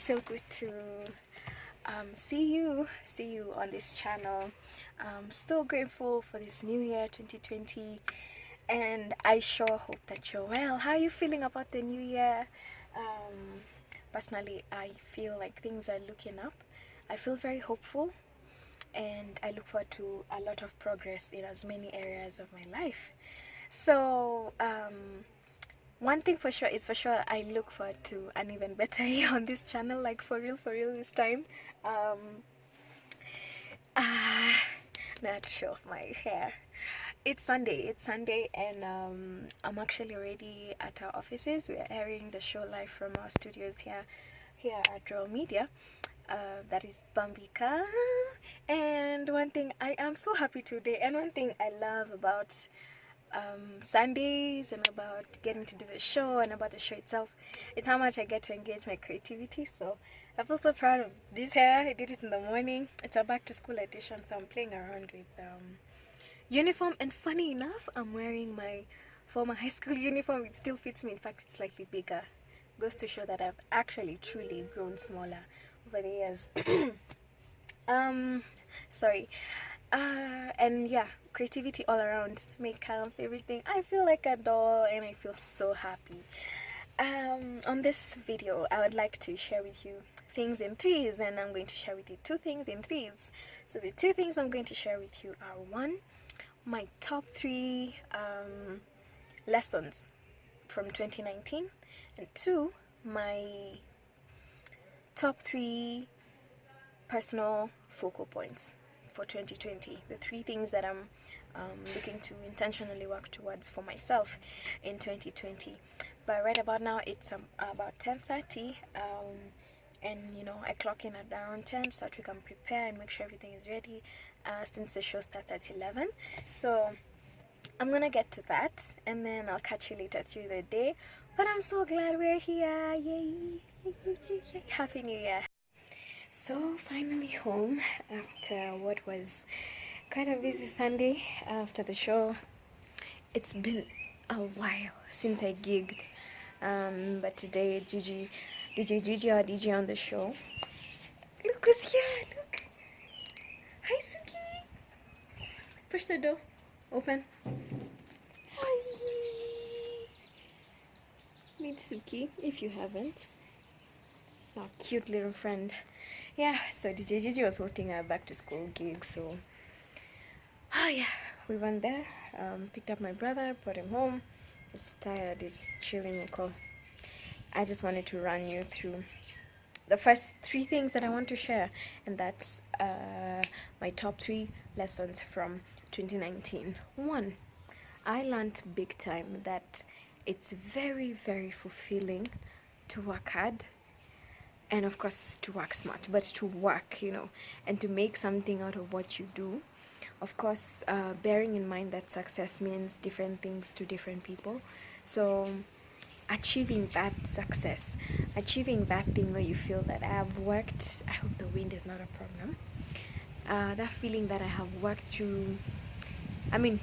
so good to see you on this channel. I'm so grateful for this new year 2020, and I sure hope that you're well. How are you feeling about the new year? Personally, I feel like things are looking up. I feel very hopeful, and I look forward to a lot of progress in as many areas of my life. So one thing for sure is, for sure, I look forward to an even better year on this channel, like for real this time. um now I have to show off my hair. It's Sunday, and I'm actually already at our offices. We're airing the show live from our studios here at Draw Media. That is Bambika. And one thing I am so happy today, and one thing I love about Sundays and about getting to do the show and about the show itself is how much I get to engage my creativity. So I feel so proud of this hair. I did it in the morning. It's a back to school edition, so I'm playing around with uniform, and funny enough, I'm wearing my former high school uniform. It still fits me. In fact, it's slightly bigger. Goes to show that I've actually truly grown smaller over the years. Sorry. And yeah, creativity all around, makeup, everything. I feel like a doll, and I feel so happy. On this video, I would like to share with you things in threes, and I'm going to share with you two things in threes. So the two things I'm going to share with you are: one, my top three lessons from 2019, and two, my top three personal focal points for 2020. The three things that I'm looking to intentionally work towards for myself in 2020. But right about now, it's about 10:30, and I clock in at around 10 so that we can prepare and make sure everything is ready, since the show starts at 11. So I'm gonna get to that, and then I'll catch you later through the day. But I'm so glad we're here. Yay! Happy New Year. So finally home after what was quite a busy Sunday after the show. It's been a while since I gigged, but today Gigi on the show. Look who's here! Look! Hi, Suki! Push the door open. Hi! Meet Suki if you haven't. It's our cute little friend. Yeah, so DJ Gigi was hosting a back to school gig, so yeah, we went there, picked up my brother, brought him home. He's tired, he's chilling. I just wanted to run you through the first three things that I want to share, and that's my top three lessons from 2019. One, I learned big time that it's very, very fulfilling to work hard, and of course to work smart, but to work, and to make something out of what you do. Of course, bearing in mind that success means different things to different people. So achieving that success, achieving that thing where you feel that I have worked, I hope the wind is not a problem, that feeling that I have worked through,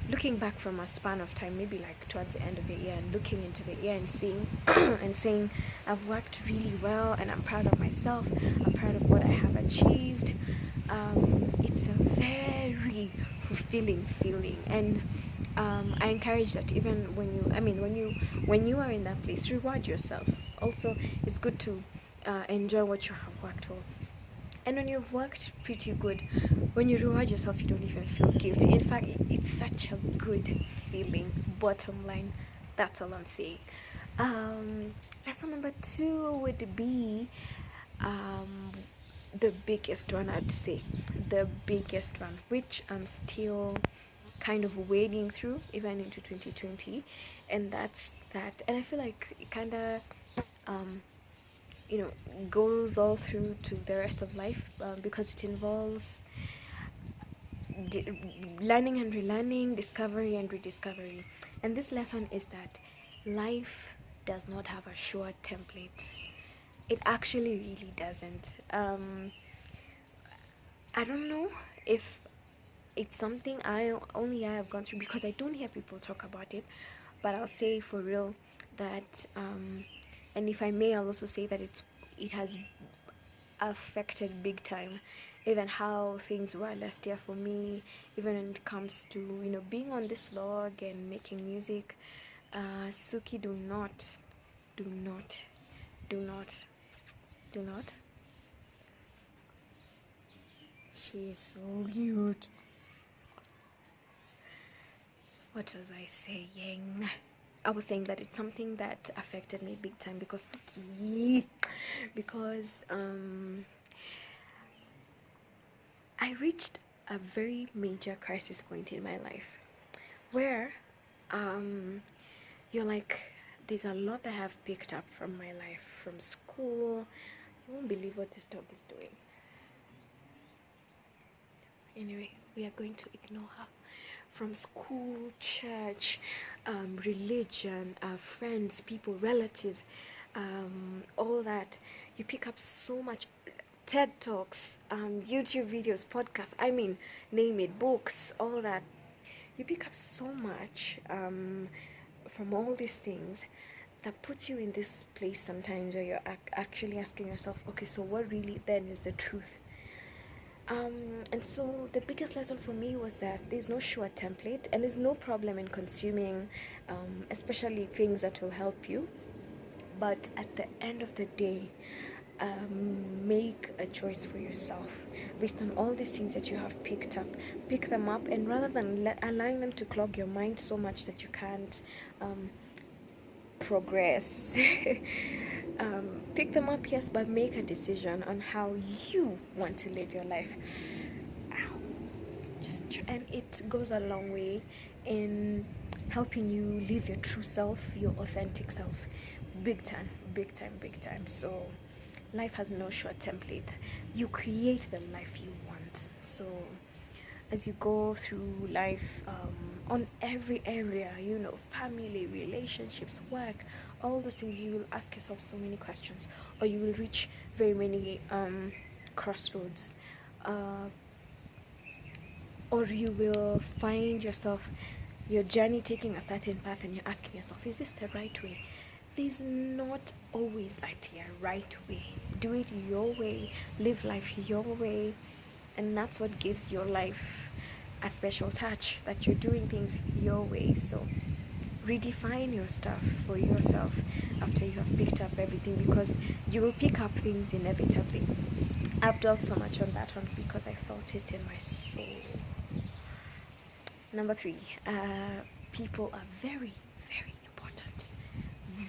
looking back from a span of time, maybe like towards the end of the year, and looking into the year and seeing and saying I've worked really well, and I'm proud of myself, I'm proud of what I have achieved. It's a very fulfilling feeling, and I encourage that even when you are in that place, reward yourself. Also, it's good to enjoy what you have worked for. And when you've worked pretty good, when you reward yourself, you don't even feel guilty. In fact, it's such a good feeling. Bottom line, that's all I'm saying. Lesson number two would be the biggest one, I'd say. The biggest one, which I'm still kind of wading through even into 2020, and that's that. And I feel like it kind of goes all through to the rest of life, because it involves learning and relearning, discovery and rediscovery. And this lesson is that life does not have a sure template. It actually really doesn't. I don't know if it's something I have gone through, because I don't hear people talk about it, but I'll say for real that and if I may, I'll also say that it has affected big time. Even how things were last year for me, even when it comes to, being on this log and making music. Suki, do not, do not, do not, do not. She is so cute. What was I saying? I was saying that it's something that affected me big time because Suki, because I reached a very major crisis point in my life where you're like, there's a lot that I've picked up from my life, from school. You won't believe what this dog is doing. Anyway, we are going to ignore her. From school, church, religion, friends, people, relatives, all that. You pick up so much. TED Talks, YouTube videos, podcasts, name it, books, all that. You pick up so much from all these things that puts you in this place sometimes where you're actually asking yourself, okay, so what really then is the truth? And so the biggest lesson for me was that there's no sure template, and there's no problem in consuming, especially things that will help you. But at the end of the day, make a choice for yourself based on all these things that you have picked up. Pick them up, and rather than allowing them to clog your mind so much that you can't progress, pick them up, yes, but make a decision on how you want to live your life. And it goes a long way in helping you live your true self, your authentic self. Big time, big time, big time. So life has no short template. You create the life you want. So as you go through life, on every area, family, relationships, work, all those things, you will ask yourself so many questions, or you will reach very many crossroads, or you will find yourself, your journey taking a certain path, and you're asking yourself, is this the right way? There's not always like a right way. Do it your way, live life your way, and that's what gives your life a special touch, that you're doing things your way. So redefine your stuff for yourself after you have picked up everything, because you will pick up things inevitably. I've dwelt so much on that one because I felt it in my soul. Number 3, people are very, very important.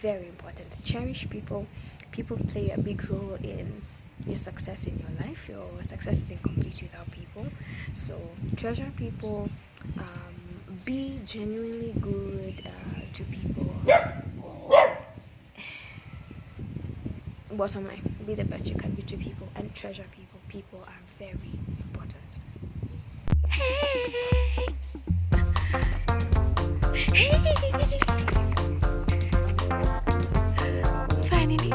Very important. Cherish people. People play a big role in your success in your life. Your success is incomplete without people. So treasure people. Be genuinely good to people. Bottom line, be the best you can be to people and treasure people. People are very important. Hey! Finally.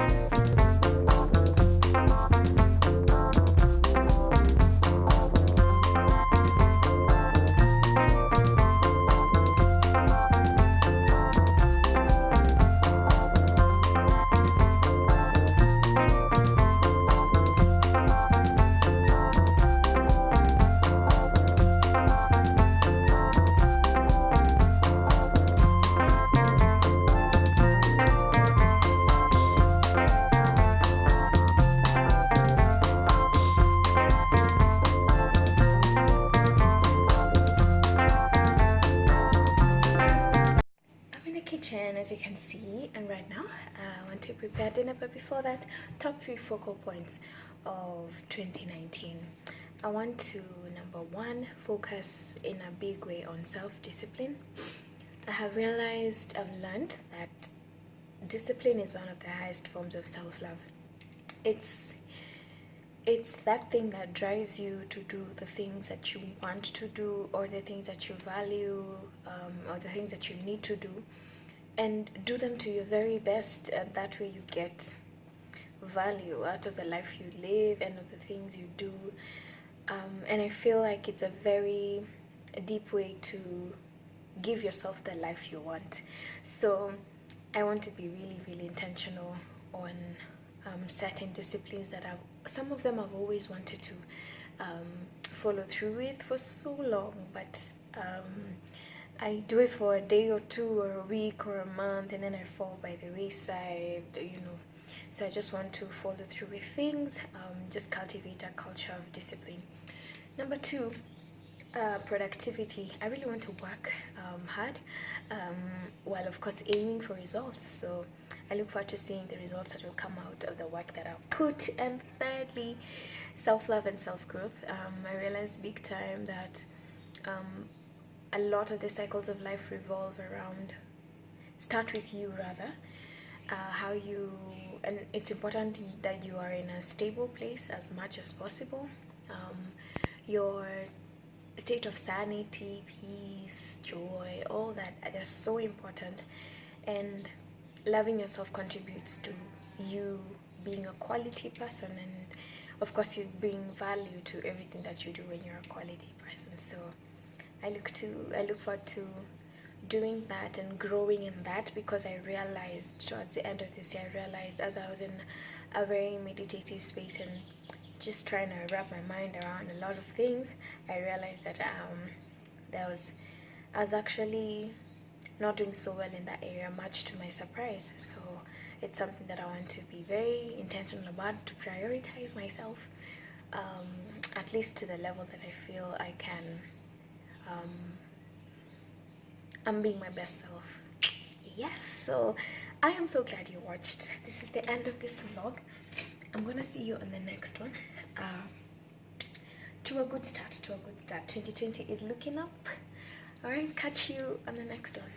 As you can see, and right now I want to prepare dinner, but before that, top 3 focal points of 2019. I want to, number 1, focus in a big way on self-discipline. I have realized, I've learned that discipline is one of the highest forms of self-love. It's that thing that drives you to do the things that you want to do, or the things that you value, or the things that you need to do, and do them to your very best, and that way you get value out of the life you live and of the things you do. And I feel like it's a very deep way to give yourself the life you want. So I want to be really, really intentional on certain disciplines that I've some of them I've always wanted to follow through with for so long, but I do it for a day or two or a week or a month, and then I fall by the wayside, So I just want to follow through with things, just cultivate a culture of discipline. Number two, productivity. I really want to work hard, while of course aiming for results. So I look forward to seeing the results that will come out of the work that I'll put. And thirdly, self-love and self-growth. I realized big time that a lot of the cycles of life revolve around, start with you rather, how you, and it's important that you are in a stable place as much as possible. Your state of sanity, peace, joy, all that, they're so important. And loving yourself contributes to you being a quality person, and of course you bring value to everything that you do when you're a quality person. So I look forward to doing that and growing in that, because I realized towards the end of this year, I realized as I was in a very meditative space and just trying to wrap my mind around a lot of things, I realized that I was actually not doing so well in that area, much to my surprise. So it's something that I want to be very intentional about, to prioritize myself, at least to the level that I feel I can. I'm being my best self. Yes, so I am so glad you watched. This is the end of this vlog. I'm gonna see you on the next one. To a good start. 2020 is looking up. Alright, catch you on the next one.